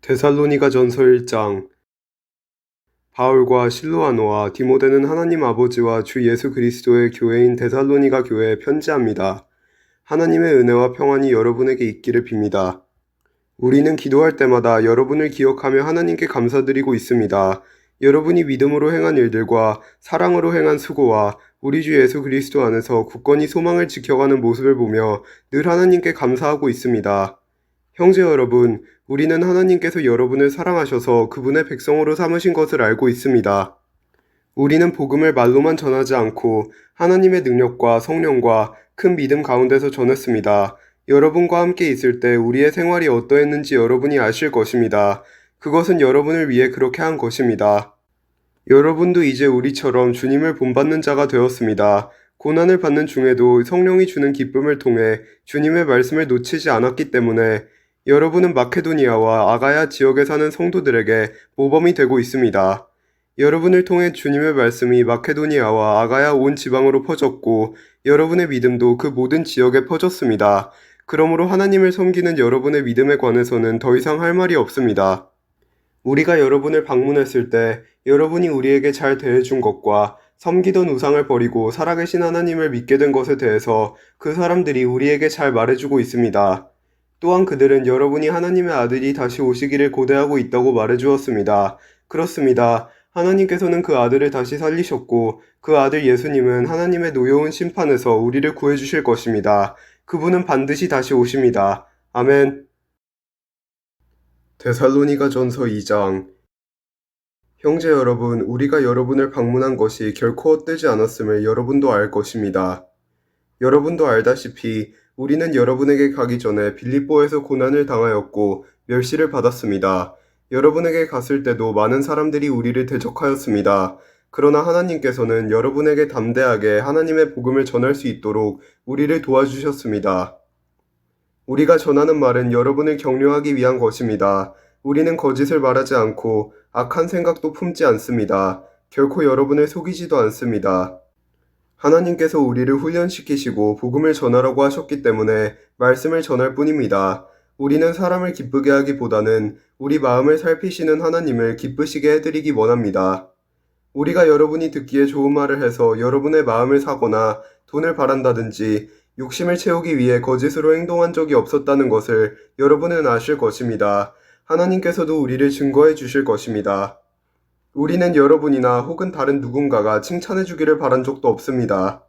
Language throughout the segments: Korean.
데살로니가전서 1장. 바울과 실로아노와 디모데는 하나님 아버지와 주 예수 그리스도의 교회인 데살로니가 교회에 편지합니다. 하나님의 은혜와 평안이 여러분에게 있기를 빕니다. 우리는 기도할 때마다 여러분을 기억하며 하나님께 감사드리고 있습니다. 여러분이 믿음으로 행한 일들과 사랑으로 행한 수고와 우리 주 예수 그리스도 안에서 굳건히 소망을 지켜가는 모습을 보며 늘 하나님께 감사하고 있습니다. 형제 여러분, 우리는 하나님께서 여러분을 사랑하셔서 그분의 백성으로 삼으신 것을 알고 있습니다. 우리는 복음을 말로만 전하지 않고 하나님의 능력과 성령과 큰 믿음 가운데서 전했습니다. 여러분과 함께 있을 때 우리의 생활이 어떠했는지 여러분이 아실 것입니다. 그것은 여러분을 위해 그렇게 한 것입니다. 여러분도 이제 우리처럼 주님을 본받는 자가 되었습니다. 고난을 받는 중에도 성령이 주는 기쁨을 통해 주님의 말씀을 놓치지 않았기 때문에 여러분은 마케도니아와 아가야 지역에 사는 성도들에게 모범이 되고 있습니다. 여러분을 통해 주님의 말씀이 마케도니아와 아가야 온 지방으로 퍼졌고 여러분의 믿음도 그 모든 지역에 퍼졌습니다. 그러므로 하나님을 섬기는 여러분의 믿음에 관해서는 더 이상 할 말이 없습니다. 우리가 여러분을 방문했을 때 여러분이 우리에게 잘 대해준 것과 섬기던 우상을 버리고 살아계신 하나님을 믿게 된 것에 대해서 그 사람들이 우리에게 잘 말해주고 있습니다. 또한 그들은 여러분이 하나님의 아들이 다시 오시기를 고대하고 있다고 말해주었습니다. 그렇습니다. 하나님께서는 그 아들을 다시 살리셨고 그 아들 예수님은 하나님의 노여운 심판에서 우리를 구해주실 것입니다. 그분은 반드시 다시 오십니다. 아멘. 데살로니가전서 2장. 형제 여러분, 우리가 여러분을 방문한 것이 결코 헛되지 않았음을 여러분도 알 것입니다. 여러분도 알다시피 우리는 여러분에게 가기 전에 빌립보에서 고난을 당하였고 멸시를 받았습니다. 여러분에게 갔을 때도 많은 사람들이 우리를 대적하였습니다. 그러나 하나님께서는 여러분에게 담대하게 하나님의 복음을 전할 수 있도록 우리를 도와주셨습니다. 우리가 전하는 말은 여러분을 격려하기 위한 것입니다. 우리는 거짓을 말하지 않고 악한 생각도 품지 않습니다. 결코 여러분을 속이지도 않습니다. 하나님께서 우리를 훈련시키시고 복음을 전하라고 하셨기 때문에 말씀을 전할 뿐입니다. 우리는 사람을 기쁘게 하기보다는 우리 마음을 살피시는 하나님을 기쁘시게 해드리기 원합니다. 우리가 여러분이 듣기에 좋은 말을 해서 여러분의 마음을 사거나 돈을 바란다든지 욕심을 채우기 위해 거짓으로 행동한 적이 없었다는 것을 여러분은 아실 것입니다. 하나님께서도 우리를 증거해 주실 것입니다. 우리는 여러분이나 혹은 다른 누군가가 칭찬해 주기를 바란 적도 없습니다.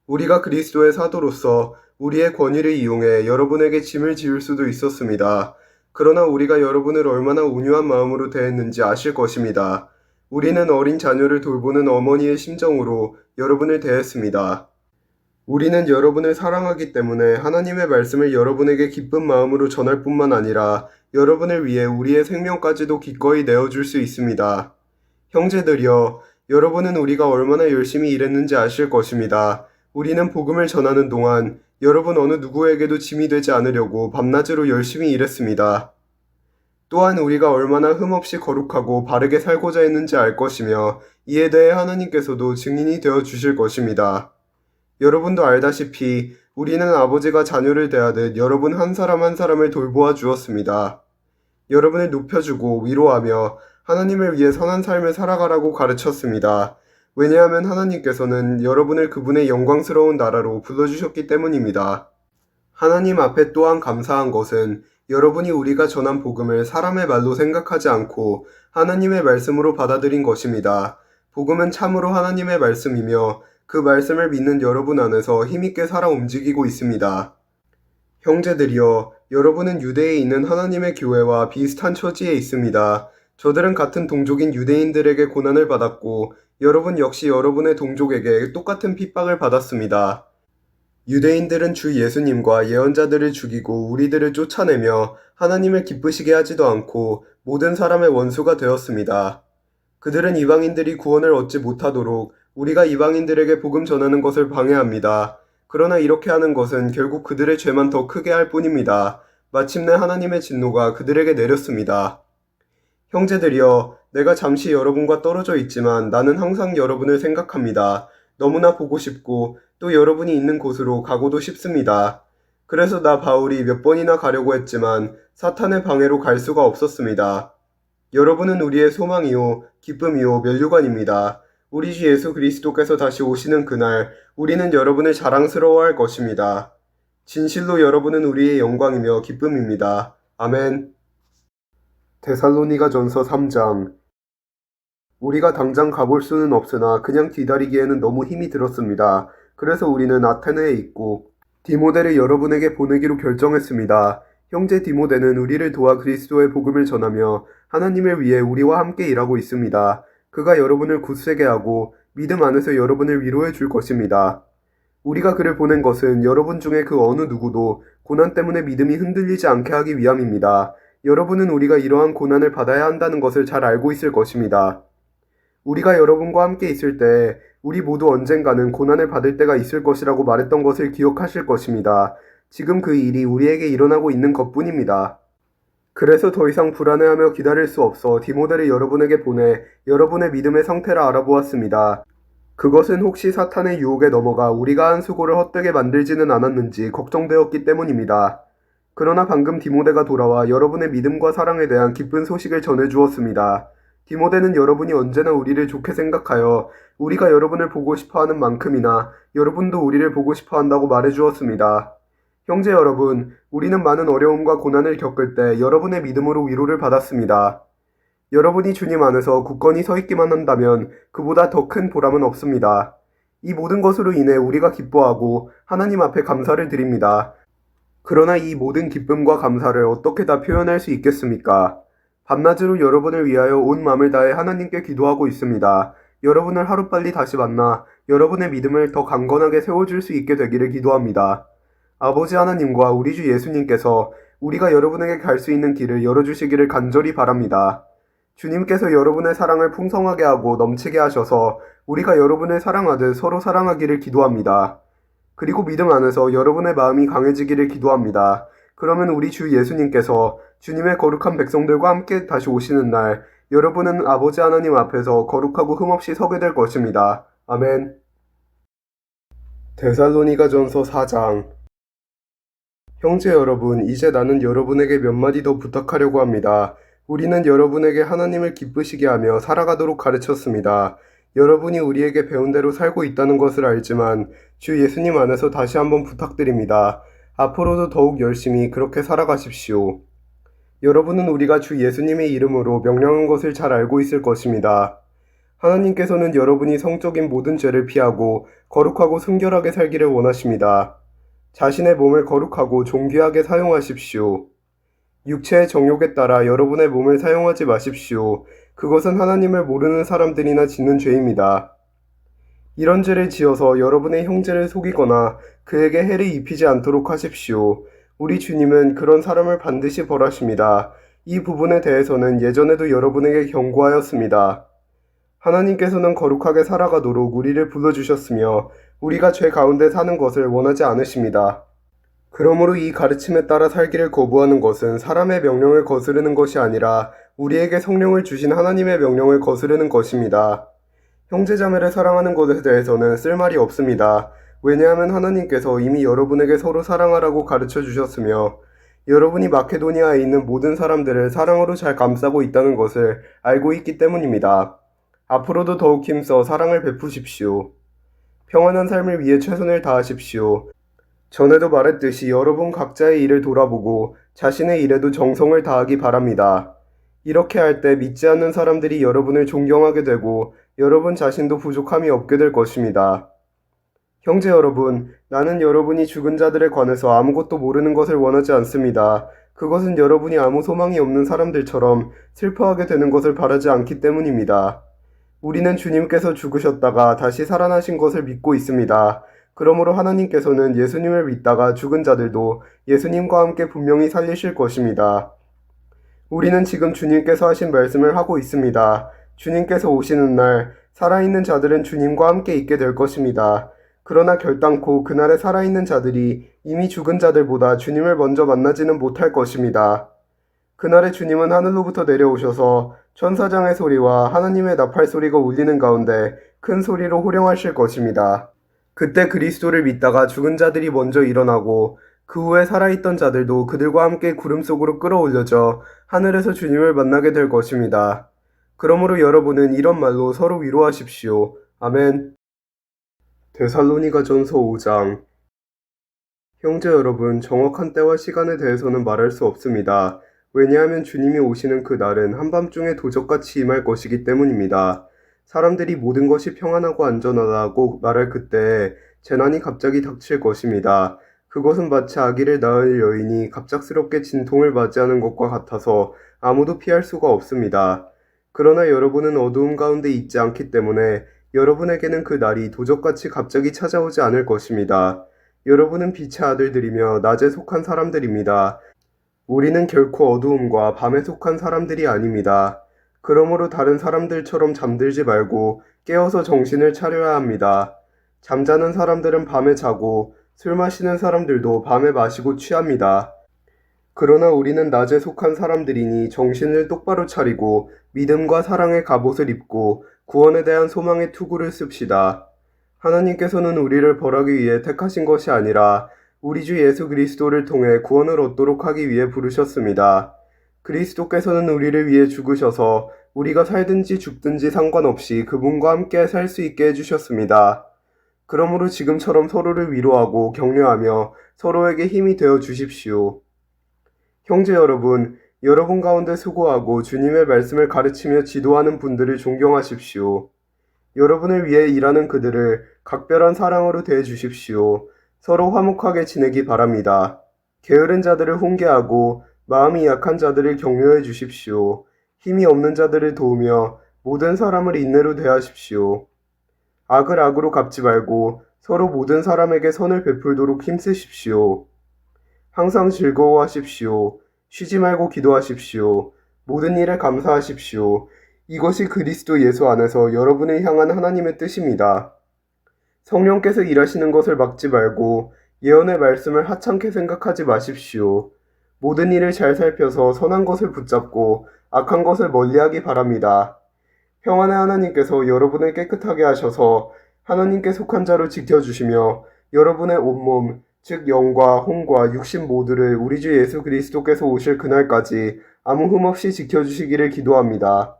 우리가 그리스도의 사도로서 우리의 권위를 이용해 여러분에게 짐을 지을 수도 있었습니다. 그러나 우리가 여러분을 얼마나 온유한 마음으로 대했는지 아실 것입니다. 우리는 어린 자녀를 돌보는 어머니의 심정으로 여러분을 대했습니다. 우리는 여러분을 사랑하기 때문에 하나님의 말씀을 여러분에게 기쁜 마음으로 전할 뿐만 아니라 여러분을 위해 우리의 생명까지도 기꺼이 내어줄 수 있습니다. 형제들이여, 여러분은 우리가 얼마나 열심히 일했는지 아실 것입니다. 우리는 복음을 전하는 동안 여러분 어느 누구에게도 짐이 되지 않으려고 밤낮으로 열심히 일했습니다. 또한 우리가 얼마나 흠없이 거룩하고 바르게 살고자 했는지 알 것이며 이에 대해 하나님께서도 증인이 되어 주실 것입니다. 여러분도 알다시피 우리는 아버지가 자녀를 대하듯 여러분 한 사람 한 사람을 돌보아 주었습니다. 여러분을 높여주고 위로하며 하나님을 위해 선한 삶을 살아가라고 가르쳤습니다. 왜냐하면 하나님께서는 여러분을 그분의 영광스러운 나라로 불러주셨기 때문입니다. 하나님 앞에 또한 감사한 것은 여러분이 우리가 전한 복음을 사람의 말로 생각하지 않고 하나님의 말씀으로 받아들인 것입니다. 복음은 참으로 하나님의 말씀이며 그 말씀을 믿는 여러분 안에서 힘있게 살아 움직이고 있습니다. 형제들이여, 여러분은 유대에 있는 하나님의 교회와 비슷한 처지에 있습니다. 저들은 같은 동족인 유대인들에게 고난을 받았고 여러분 역시 여러분의 동족에게 똑같은 핍박을 받았습니다. 유대인들은 주 예수님과 예언자들을 죽이고 우리들을 쫓아내며 하나님을 기쁘시게 하지도 않고 모든 사람의 원수가 되었습니다. 그들은 이방인들이 구원을 얻지 못하도록 우리가 이방인들에게 복음 전하는 것을 방해합니다. 그러나 이렇게 하는 것은 결국 그들의 죄만 더 크게 할 뿐입니다. 마침내 하나님의 진노가 그들에게 내렸습니다. 형제들이여, 내가 잠시 여러분과 떨어져 있지만 나는 항상 여러분을 생각합니다. 너무나 보고 싶고 또 여러분이 있는 곳으로 가고도 싶습니다. 그래서 나 바울이 몇 번이나 가려고 했지만 사탄의 방해로 갈 수가 없었습니다. 여러분은 우리의 소망이요, 기쁨이요, 면류관입니다. 우리 주 예수 그리스도께서 다시 오시는 그날 우리는 여러분을 자랑스러워할 것입니다. 진실로 여러분은 우리의 영광이며 기쁨입니다. 아멘. 데살로니가전서 3장. 우리가 당장 가볼 수는 없으나 그냥 기다리기에는 너무 힘이 들었습니다. 그래서 우리는 아테네에 있고 디모데를 여러분에게 보내기로 결정했습니다. 형제 디모데는 우리를 도와 그리스도의 복음을 전하며 하나님을 위해 우리와 함께 일하고 있습니다. 그가 여러분을 굳세게 하고 믿음 안에서 여러분을 위로해 줄 것입니다. 우리가 그를 보낸 것은 여러분 중에 그 어느 누구도 고난 때문에 믿음이 흔들리지 않게 하기 위함입니다. 여러분은 우리가 이러한 고난을 받아야 한다는 것을 잘 알고 있을 것입니다. 우리가 여러분과 함께 있을 때 우리 모두 언젠가는 고난을 받을 때가 있을 것이라고 말했던 것을 기억하실 것입니다. 지금 그 일이 우리에게 일어나고 있는 것뿐입니다. 그래서 더 이상 불안해하며 기다릴 수 없어 디모데를 여러분에게 보내 여러분의 믿음의 상태를 알아보았습니다. 그것은 혹시 사탄의 유혹에 넘어가 우리가 한 수고를 헛되게 만들지는 않았는지 걱정되었기 때문입니다. 그러나 방금 디모데가 돌아와 여러분의 믿음과 사랑에 대한 기쁜 소식을 전해주었습니다. 디모데는 여러분이 언제나 우리를 좋게 생각하여 우리가 여러분을 보고 싶어하는 만큼이나 여러분도 우리를 보고 싶어한다고 말해주었습니다. 형제 여러분, 우리는 많은 어려움과 고난을 겪을 때 여러분의 믿음으로 위로를 받았습니다. 여러분이 주님 안에서 굳건히 서 있기만 한다면 그보다 더 큰 보람은 없습니다. 이 모든 것으로 인해 우리가 기뻐하고 하나님 앞에 감사를 드립니다. 그러나 이 모든 기쁨과 감사를 어떻게 다 표현할 수 있겠습니까? 밤낮으로 여러분을 위하여 온 마음을 다해 하나님께 기도하고 있습니다. 여러분을 하루빨리 다시 만나 여러분의 믿음을 더 강건하게 세워줄 수 있게 되기를 기도합니다. 아버지 하나님과 우리 주 예수님께서 우리가 여러분에게 갈 수 있는 길을 열어주시기를 간절히 바랍니다. 주님께서 여러분의 사랑을 풍성하게 하고 넘치게 하셔서 우리가 여러분을 사랑하듯 서로 사랑하기를 기도합니다. 그리고 믿음 안에서 여러분의 마음이 강해지기를 기도합니다. 그러면 우리 주 예수님께서 주님의 거룩한 백성들과 함께 다시 오시는 날 여러분은 아버지 하나님 앞에서 거룩하고 흠없이 서게 될 것입니다. 아멘. 데살로니가전서 4장. 형제 여러분, 이제 나는 여러분에게 몇 마디 더 부탁하려고 합니다. 우리는 여러분에게 하나님을 기쁘시게 하며 살아가도록 가르쳤습니다. 여러분이 우리에게 배운 대로 살고 있다는 것을 알지만 주 예수님 안에서 다시 한번 부탁드립니다. 앞으로도 더욱 열심히 그렇게 살아가십시오. 여러분은 우리가 주 예수님의 이름으로 명령한 것을 잘 알고 있을 것입니다. 하나님께서는 여러분이 성적인 모든 죄를 피하고 거룩하고 순결하게 살기를 원하십니다. 자신의 몸을 거룩하고 존귀하게 사용하십시오. 육체의 정욕에 따라 여러분의 몸을 사용하지 마십시오. 그것은 하나님을 모르는 사람들이나 짓는 죄입니다. 이런 죄를 지어서 여러분의 형제를 속이거나 그에게 해를 입히지 않도록 하십시오. 우리 주님은 그런 사람을 반드시 벌하십니다. 이 부분에 대해서는 예전에도 여러분에게 경고하였습니다. 하나님께서는 거룩하게 살아가도록 우리를 불러주셨으며 우리가 죄 가운데 사는 것을 원하지 않으십니다. 그러므로 이 가르침에 따라 살기를 거부하는 것은 사람의 명령을 거스르는 것이 아니라 우리에게 성령을 주신 하나님의 명령을 거스르는 것입니다. 형제자매를 사랑하는 것에 대해서는 쓸 말이 없습니다. 왜냐하면 하나님께서 이미 여러분에게 서로 사랑하라고 가르쳐 주셨으며 여러분이 마케도니아에 있는 모든 사람들을 사랑으로 잘 감싸고 있다는 것을 알고 있기 때문입니다. 앞으로도 더욱 힘써 사랑을 베푸십시오. 평안한 삶을 위해 최선을 다하십시오. 전에도 말했듯이 여러분 각자의 일을 돌아보고 자신의 일에도 정성을 다하기 바랍니다. 이렇게 할 때 믿지 않는 사람들이 여러분을 존경하게 되고 여러분 자신도 부족함이 없게 될 것입니다. 형제 여러분, 나는 여러분이 죽은 자들에 관해서 아무것도 모르는 것을 원하지 않습니다. 그것은 여러분이 아무 소망이 없는 사람들처럼 슬퍼하게 되는 것을 바라지 않기 때문입니다. 우리는 주님께서 죽으셨다가 다시 살아나신 것을 믿고 있습니다. 그러므로 하나님께서는 예수님을 믿다가 죽은 자들도 예수님과 함께 분명히 살리실 것입니다. 우리는 지금 주님께서 하신 말씀을 하고 있습니다. 주님께서 오시는 날 살아있는 자들은 주님과 함께 있게 될 것입니다. 그러나 결단코 그날에 살아있는 자들이 이미 죽은 자들보다 주님을 먼저 만나지는 못할 것입니다. 그날에 주님은 하늘로부터 내려오셔서 천사장의 소리와 하나님의 나팔 소리가 울리는 가운데 큰 소리로 호령하실 것입니다. 그때 그리스도를 믿다가 죽은 자들이 먼저 일어나고 그 후에 살아있던 자들도 그들과 함께 구름 속으로 끌어올려져 하늘에서 주님을 만나게 될 것입니다. 그러므로 여러분은 이런 말로 서로 위로하십시오. 아멘. 데살로니가전서 5장. 형제 여러분, 정확한 때와 시간에 대해서는 말할 수 없습니다. 왜냐하면 주님이 오시는 그 날은 한밤중에 도적같이 임할 것이기 때문입니다. 사람들이 모든 것이 평안하고 안전하다고 말할 그때에 재난이 갑자기 닥칠 것입니다. 그것은 마치 아기를 낳을 여인이 갑작스럽게 진통을 맞이하는 것과 같아서 아무도 피할 수가 없습니다. 그러나 여러분은 어두움 가운데 있지 않기 때문에 여러분에게는 그 날이 도적같이 갑자기 찾아오지 않을 것입니다. 여러분은 빛의 아들들이며 낮에 속한 사람들입니다. 우리는 결코 어두움과 밤에 속한 사람들이 아닙니다. 그러므로 다른 사람들처럼 잠들지 말고 깨어서 정신을 차려야 합니다. 잠자는 사람들은 밤에 자고 술 마시는 사람들도 밤에 마시고 취합니다. 그러나 우리는 낮에 속한 사람들이니 정신을 똑바로 차리고 믿음과 사랑의 갑옷을 입고 구원에 대한 소망의 투구를 씁시다. 하나님께서는 우리를 벌하기 위해 택하신 것이 아니라 우리 주 예수 그리스도를 통해 구원을 얻도록 하기 위해 부르셨습니다. 그리스도께서는 우리를 위해 죽으셔서 우리가 살든지 죽든지 상관없이 그분과 함께 살 수 있게 해주셨습니다. 그러므로 지금처럼 서로를 위로하고 격려하며 서로에게 힘이 되어 주십시오. 형제 여러분, 여러분 가운데 수고하고 주님의 말씀을 가르치며 지도하는 분들을 존경하십시오. 여러분을 위해 일하는 그들을 각별한 사랑으로 대해 주십시오. 서로 화목하게 지내기 바랍니다. 게으른 자들을 훈계하고 마음이 약한 자들을 격려해 주십시오. 힘이 없는 자들을 도우며 모든 사람을 인내로 대하십시오. 악을 악으로 갚지 말고 서로 모든 사람에게 선을 베풀도록 힘쓰십시오. 항상 즐거워하십시오. 쉬지 말고 기도하십시오. 모든 일에 감사하십시오. 이것이 그리스도 예수 안에서 여러분을 향한 하나님의 뜻입니다. 성령께서 일하시는 것을 막지 말고 예언의 말씀을 하찮게 생각하지 마십시오. 모든 일을 잘 살펴서 선한 것을 붙잡고 악한 것을 멀리하기 바랍니다. 평안의 하나님께서 여러분을 깨끗하게 하셔서 하나님께 속한 자로 지켜주시며 여러분의 온몸, 즉 영과 혼과 육신 모두를 우리 주 예수 그리스도께서 오실 그날까지 아무 흠 없이 지켜주시기를 기도합니다.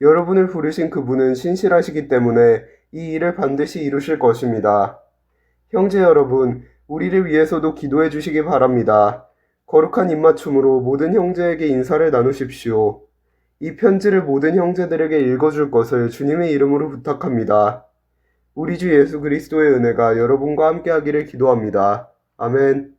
여러분을 부르신 그분은 신실하시기 때문에 이 일을 반드시 이루실 것입니다. 형제 여러분, 우리를 위해서도 기도해 주시기 바랍니다. 거룩한 입맞춤으로 모든 형제에게 인사를 나누십시오. 이 편지를 모든 형제들에게 읽어줄 것을 주님의 이름으로 부탁합니다. 우리 주 예수 그리스도의 은혜가 여러분과 함께 하기를 기도합니다. 아멘.